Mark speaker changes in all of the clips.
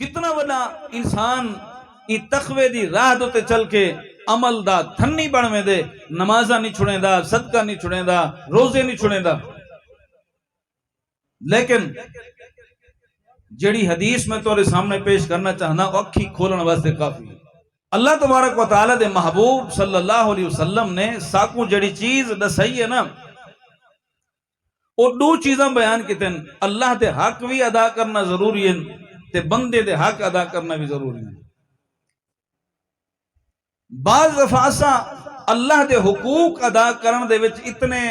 Speaker 1: کتنا بڑا انسان ای تقوی دی راہ تے چل کے عمل دا تھنی بنوے دے، نمازاں نہیں چھڑیں دا، صدقہ نہیں چھڑیں دا، روزے نہیں چھڑیں دا. لیکن جڑی حدیث میں تورے سامنے پیش کرنا چاہنا اکھی کھولن واسطے کافی ہے. اللہ تبارک و تعالی دے محبوب صلی اللہ علیہ وسلم نے ساکوں جڑی چیز دسائی ہے نا، وہ دو چیزاں بیان کیتے ہیں. اللہ دے حق بھی ادا کرنا ضروری ہے تے بندے دے حق ادا کرنا بھی ضروری ہے. بعض دفعہ اللہ دے حقوق ادا کرن دے وچ اتنے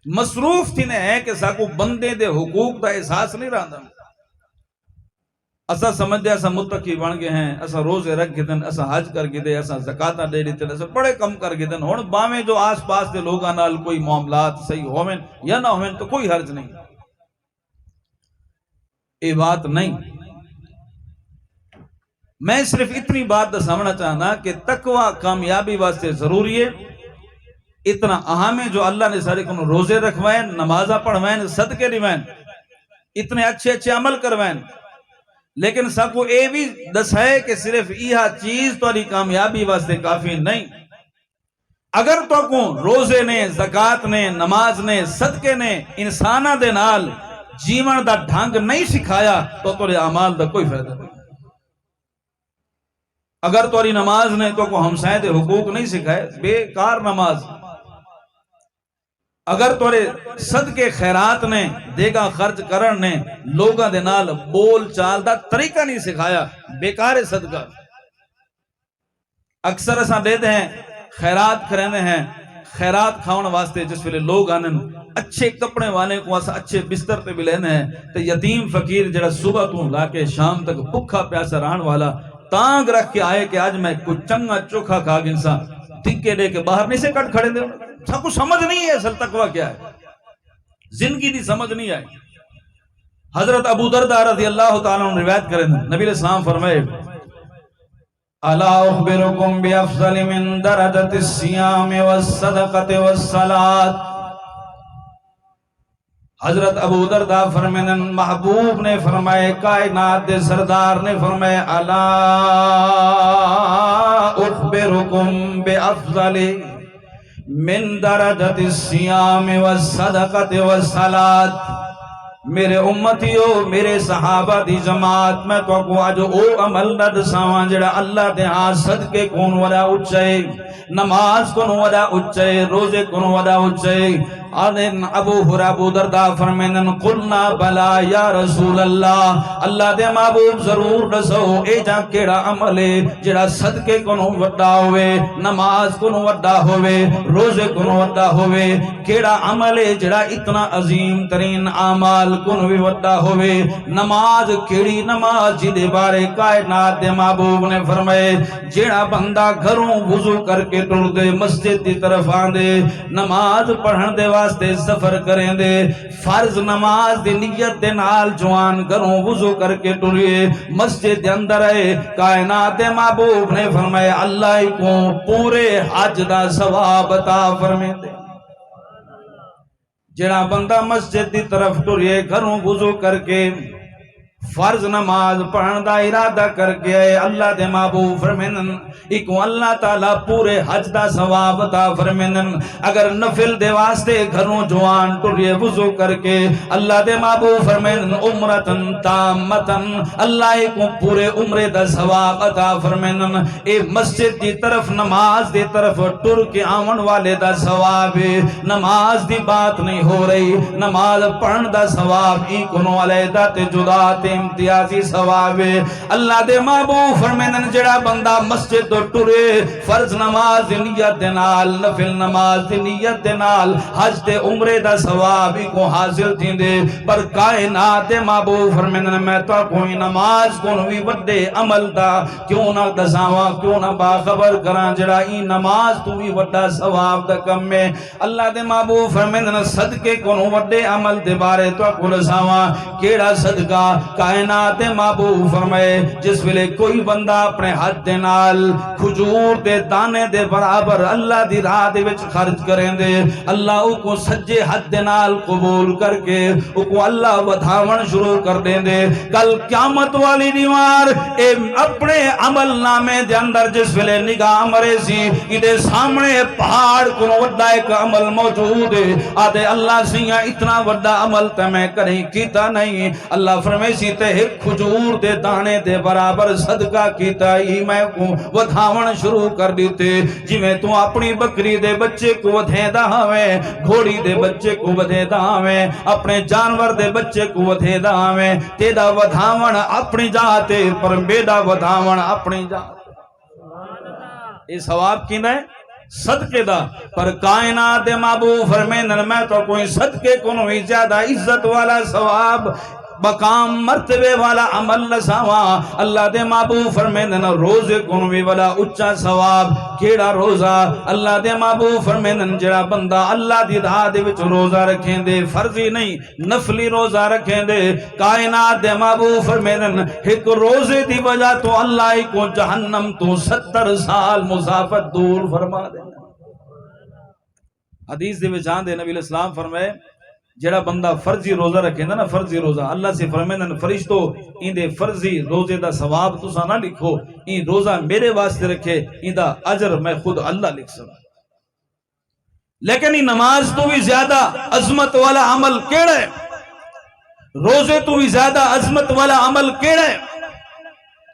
Speaker 1: مصروف تھی نے ہے کہ ساکو بندے دے حقوق دا احساس نہیں رہندا. اسا سمجھ دے اسا متقی بن گئے ہیں، اسا روزے رکھ گئے ہیں، اسا حج کر گئے ہیں، اسا زکاتاں دے دیتے ہیں، اسا بڑے کم کر گئے ہیں. ہن باویں جو آس پاس دے لوگاں نال کوئی معاملات صحیح ہوویں یا نہ ہوویں تو کوئی حرج نہیں. یہ بات نہیں. میں صرف اتنی بات دساونا چاہنا کہ تقوی کامیابی واسطے ضروری ہے. اتنا اہم ہے جو اللہ نے سارے کو روزے رکھوائیں، نمازاں پڑھوائیں، صدقے دیوائیں، اتنے اچھے اچھے عمل کروائیں. لیکن سب کو اے بھی دسائے کہ صرف یہ چیز تاری کامیابی واسطے کافی نہیں. اگر تو کو روزے نے، زکات نے، نماز نے، صدقے نے انسانہ دے نال جیون دا ڈھنگ نہیں سکھایا تو تورے اعمال دا کوئی فائدہ نہیں. اگر تاری نماز نے تو کو ہمسائے دے حقوق نہیں سکھائے، بیکار نماز. اگر تورے صدقے خیرات نے، دیگا خرچ کرن نے، لوگاں دے نال بول چال دا طریقہ نہیں سکھایا، بیکار صدقہ. اکثر اساں دیتے ہیں خیرات کریندے ہیں، خیرات کھاون واسطے جس ویلے لوگ آنن اچھے کپڑے والے کو اساں اچھے بستر تے بھی لیندے ہیں تے یتیم فقیر جڑا صبح تو لا کے شام تک بھکھا پیاسا رہن والا تانگ رکھ کے آئے کہ آج میں کچھ چنگا چوکھا کھا گنسا، ٹھکے دے کے باہر نہیں سے کٹ کھڑے دے. سب کو سمجھ نہیں ہے اصل تقوی کیا ہے، زندگی دی سمجھ نہیں آئی. حضرت ابو درداء رضی اللہ تعالیٰ عنہ روایت کریں، نبی علیہ السلام فرمائے الا اخبرکم بافضل من درجۃ الصیام والصدقۃ والصلاۃ. حضرت ابو درداء فرمائے محبوب نے فرمائے، کائنات دے سردار نے فرمائے الا اخبرکم بافضل من درجۃ الصیام والصدقۃ والصلاۃ. میرے امتیو، میرے صحابہ دی جماعت، میں تو کو آج او عمل نہ دساواں جڑا اللہ دے ہاں صدقے کون ودا اچھے، نماز کون ودا اچھے، روزے کون ودا اچھے. ابو درداء فرمائن قلنا بلا یا رسول اللہ، اللہ دے محبوب ضرور دسو اے جا کیڑا عمل ہے جڑا صدقے کون وڈا ہوئے، نماز کون وڈا ہوئے، روزے کون وڈا ہوئے. کیڑا عمل ہے جڑا اتنا عظیم ترین اعمال کون بھی وڈا ہوئے. نماز کیڑی نماز جدے بارے کائنات دے محبوب نے فرمائے جڑا بندہ گھروں وضو کر کے ٹر دے، مسجد دی طرف آندے، نماز پڑھن دے واسطے سفر کریں دے، فرض نماز دی نیت دے نال جوان گھروں وضو کر کے ٹریے مسجد دے اندر ہے، کائنات دے محبوب نے فرمائے اللہ کو پورے حج دا ثواب عطا فرمائے دے. جڑا بندہ مسجد دی طرف ٹریے گھروں وضو کر کے فرض نماز پڑھن دا ارادہ کر کے آئے، اللہ دے محبوب فرمینن ایکو اللہ تعالیٰ پورے حج دا ثواب عطا فرمینن. اگر نفل دے واسطے گھروں جوان ٹریے وضو کر کے اللہ دے محبوب فرمینن عمرتن تامتن، اللہ ایکو پورے عمرے دا ثواب عطا فرمینن. اے مسجد دی طرف نماز دی طرف ٹر کے آون والے دا ثواب، نماز دی بات نہیں ہو رہی، نماز پڑھن دا ثواب ایکو علیحدہ تے جدا تے امتیازی ثواب. اللہ دے محبوب فرمائن جڑا بندہ مسجد تو ٹرے فرض نماز دی نیت دے نال، نفل نماز دی نیت دے نال حج تے عمرے دا ثواب کو حاصل تھیندے. پر کائنات دے محبوب فرمائن میں تو کوئی نماز کو بھی وڈے عمل دا کیوں نہ دساواں، کیوں نہ باخبر کراں جڑا ای نماز تو بھی وڈا ثواب دا کم ہے. اللہ دے محبوب فرمائن صدقے کو وڈے عمل دے بارے تو کو دساواں. کیڑا صدقہ؟ کائنات محبوب فرمائے جس ویلے کوئی بندہ اپنے ہاتھ دے نال کھجور دے دانے دے برابر اللہ دی راہ دے وچ خرچ کریں دے اللہ او کو سجے ہاتھ دے نال قبول کر کے او کو اللہ ودھاون شروع کر دیں دے کل قیامت والی دیوار اے اپنے عمل نامے دے اندر جس ویلے نگاہ مرے سی ادے سامنے پہاڑ کو وڈا ایک عمل موجود ہے آدھے اللہ سیاں اتنا وڈا عمل تے میں کریں کیتا نہیں اللہ فرمائے سی تے ایک کھجور دے دانے دے برابر صدقہ کیتا ہی میں کو ودھاون شروع کر دیتے جی میں تو اپنی بکری دے بچے کو ودھے دا ہمیں گھوڑی دے بچے کو ودھے دا ہمیں اپنے جانور دے بچے کو ودھے دا ہمیں تیدا ودھاون اپنی جاتے پر بیدا ودھاون اپنی جاتے یہ ثواب کی نہیں صدقے دا پر کائنات محبوب فرمائن میں تو کوئی صدقے کو نہیں زیادہ عزت والا ثواب مقام مرتبے والا عمل نساوا اللہ دے محبوب فرمائن روزے کو نہیں والا اچھا ثواب کیڑا روزہ اللہ دے محبوب فرمائن جڑا بندہ اللہ دی راہ دے وچ روزہ رکھیں دے فرضی نہیں نفلی روزہ رکھیں دے کائنات دے محبوب فرمائن ایک روزے دی وجہ تو اللہ کو جہنم تو 70 سال مسافت دور فرما دے حدیث دے وچ آندے نبی علیہ السلام فرمائے جڑا بندہ فرضی روزہ رکھے نا فرضی روزہ اللہ سے فرمائے فرشتو ان دے فرضی روزے دا ثواب تسا نہ لکھو ان روزہ میرے واسطے رکھے ان دا اجر میں خود اللہ لکھ سکتا لیکن یہ نماز تو بھی زیادہ عظمت والا عمل کیڑا ہے روزے تو بھی زیادہ عظمت والا عمل کیڑا ہے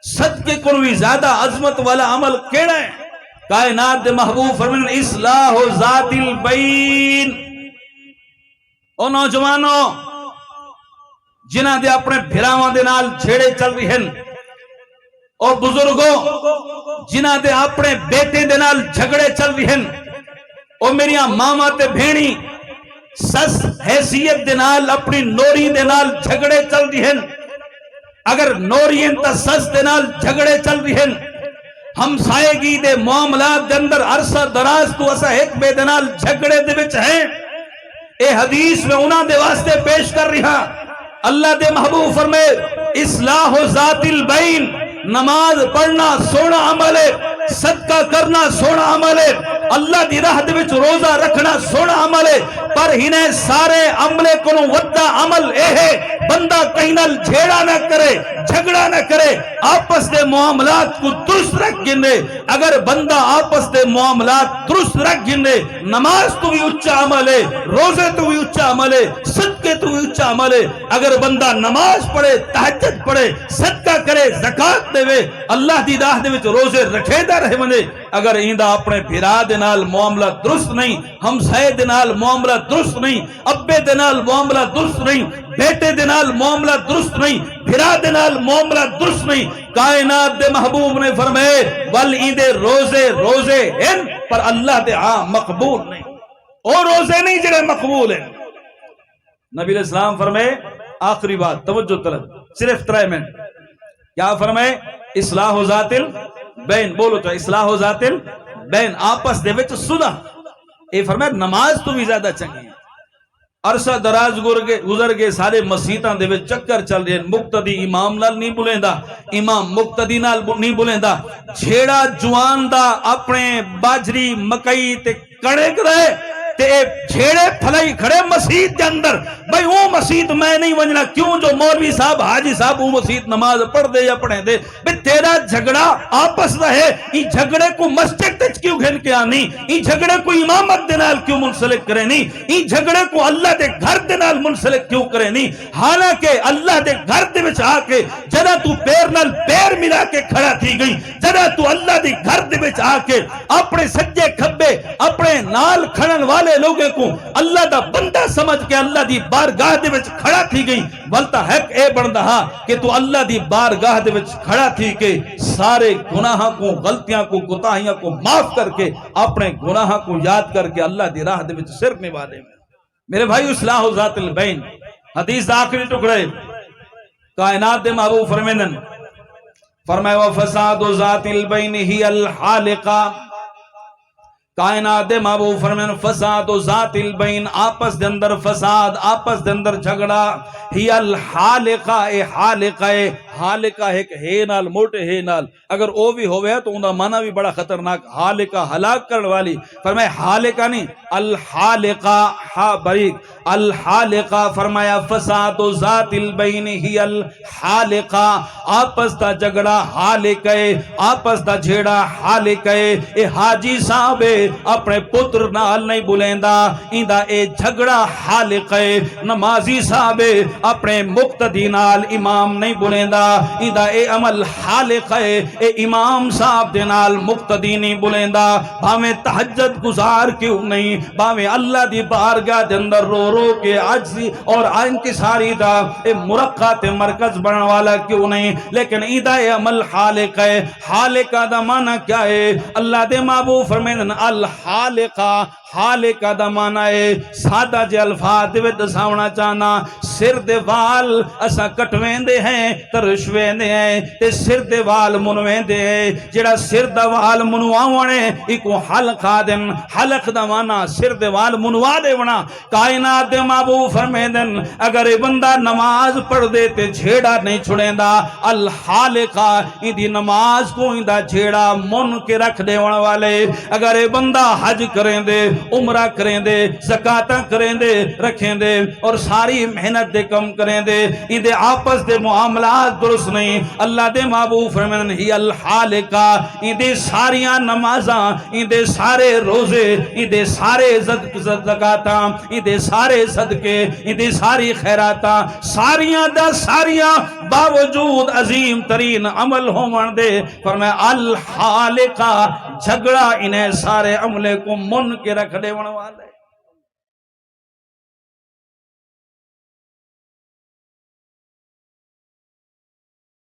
Speaker 1: صدقے کو بھی زیادہ عظمت والا عمل کیڑا ہے کائنات دے محبوب فرمائے اصلاح ذات البین او نوجوانوں جنہ دے اپنے بھراواں دے نال چھیڑے چل رہی ہیں او بزرگوں جنہ دے اپنے بیٹے دے نال جھگڑے چل رہی ہیں او میریاں ماما تے بھینی سس حیثیت دے نال اپنی نوری دے نال جھگڑے چل رہی ہیں اگر نوری تا سس دے نال جھگڑے چل رہی ہیں ہمسائیگی دے معاملات دے اندر عرصہ دراز تو اسا ایک بے دے نال جھگڑے دے وچ ہیں اے حدیث میں انہاں دے واسطے پیش کر رہا اللہ دے محبوب فرمائے اصلاح ذات البین نماز پڑھنا سونا عمل ہے صدقہ کرنا سونا عمل ہے اللہ دی راہ دے وچ روزہ رکھنا سونا عمل ہے پر ہنے سارے عملے کو وڈا عمل اے ہے بندہ کہیں نال جھیڑا نہ کرے جھگڑا نہ کرے آپس دے معاملات کو درست رکھ گنے اگر بندہ آپس دے معاملات درست رکھ گنے نماز تو بھی اچھا عمل ہے روزے تو بھی اچھا عمل ہے صدقے تو بھی اچھا عمل ہے اگر بندہ نماز پڑھے تہجد پڑھے صدقہ کرے زکات دے وے اللہ دی راہ دے وچ روزے رکھے دا رہے منے اگر ایندا اپنے بھرا دے نال معاملہ درست نہیں ہمسائے دے نال معاملہ درست نہیں ابے دے نال معاملہ درست نہیں بیٹے دے نال معاملہ درست نہیں بھرا دے نال معاملہ درست نہیں کائنات دے محبوب نے فرمائے ول ایندے روزے روزے ہیں پر اللہ دے ہاں مقبول نہیں اور روزے نہیں جڑے مقبول ہیں نبی علیہ السلام فرمائے آخری بات توجہ طلب صرف 3 منٹ کیا فرمائے اصلاح ذات البین بولو تو اصلاح ذات البین آپس دے وچ صلح اے فرمائے نماز تو بھی زیادہ چنگی ہے عرصہ دراز گزر گئے سارے مسیطاں دے وچ چکر چل رہے ہیں مقتدی امام نال نہیں بلیندا امام مقتدی نال نہیں بلیندا چھیڑا جوان دا اپنے باجری مکئی تے کڑک رہے تے چھیڑے پھلائی کھڑے مسجد کے اندر بھئی وہ مسجد میں نہیں ونجنا کیوں جو مولوی صاحب حاجی صاحب وہ مسجد نماز پڑھ دے یا پڑھیں دے بھئی تیرا جھگڑا آپس رہے ای جھگڑے کو مسجد تج کیوں گھن کے آنی ای جھگڑے کو امامت دنال کیوں منسلک کرے نہیں ای جھگڑے کو اللہ دے گھر دنال منسلک کیوں کرے نہیں حالانکہ اللہ دے گھر دے وچ آ کے جدا تو پیر نال پیر ملا کے کھڑا تھی گئی جدا تو اللہ دے گھر دے وچ آ کے اپنے سجے کھبے اپنے نال کھڑن والے لوگے کو اللہ دا بندہ سمجھ کے اللہ دی بارگاہ دے وچ کھڑا تھی گئی ولتا حق اے بن رہا کہ تو اللہ دی بارگاہ دے وچ کھڑا تھی کہ سارے گناہاں کو غلطیاں کو کوتاہیاں کو معاف کر کے اپنے گناہاں کو یاد کر کے اللہ دی راہ دے وچ سر نوا دے میرے بھائی اصلاح ذات البین حدیث آخری ٹکڑے کائنات دے محبوب فرمینن فرمائے وفساد ذات البین ہی الحالقہ کائنات دے محبوب فرمائن فساد و ذات البین، آپس دے اندر فساد، آپس دے اندر جھگڑا، ہی الحالقہ، اے حالقہ، حالقہ ایک ہے نال، موٹے ہے نال، اگر او بھی ہوئے تو اندہ معنی بھی بڑا خطرناک، حالقہ ہلاک کرن والی، فرمائے حالقہ نہیں، الحالقہ، ہا بریک، الحالقہ فرمایا فساد و ذات البین ہی الحالقہ، آپس دا جھگڑا حالقہ، آپس دا جھیڑا حالقہ، اے حاجی صاحب اپنے پتر نال نہیں بلیندا، ایندہ اے جھگڑا حالقہ، نمازی صاحب اپنے مقتدی نال امام نہیں بلیندا، ایندہ اے عمل حالقہ، اے امام صاحب دے نال مقتدی نہیں بلیندا، بھاویں تہجد گزار کیوں نہیں، بھاویں اللہ دی بارگاہ دے اندر رو رو کے عجزی اور انکساری دا اے مرقع تے مرکز بنن والا کیوں نہیں، لیکن ایندہ اے عمل حالقہ، حالقہ دا معنی کیا ہے؟ اللہ دے محبوب فرمائن الحالقہ، حالقہ دا معنی ہے سادہ جے الفاظ دے وچ دساونا چاہنا، سر دے وال اسا کٹوین دے ہیں ترشوین دے ہیں تے سر دے وال منوین دے ہیں، جڑا سر دا وال منواونے ایکو حلقہ دن، حلق دا معنی سر دے وال منوا دے ونا، کائنات دے محبوب فرمائن اگر بندہ نماز پڑھ دے تے جھیڑا نہیں چھڑین دا، الحالقہ ایدی نماز کو ایندہ جھیڑا من کے رکھ دے ون والے، اگر بندہ حج کریں دے، عمرہ کریں دے، زکاة کریں دے، رکھیں دے اور ساری محنت دے کم کریں دے، ایندے آپس دے معاملات درست نہیں، اللہ دے محبوب فرمائن ہی الحالقہ، ایندے ساریاں نمازاں، ایندے سارے روزے، ایندے سارے زکاتاں، ایندے سارے صدقے، ایندے ساری خیراتاں، ساریاں دا ساریاں باوجود عظیم ترین عمل ہومن دے، فرمایا الحالقہ، جھگڑا انہیں سارے عملے کو من کے رکھ دے ون والے۔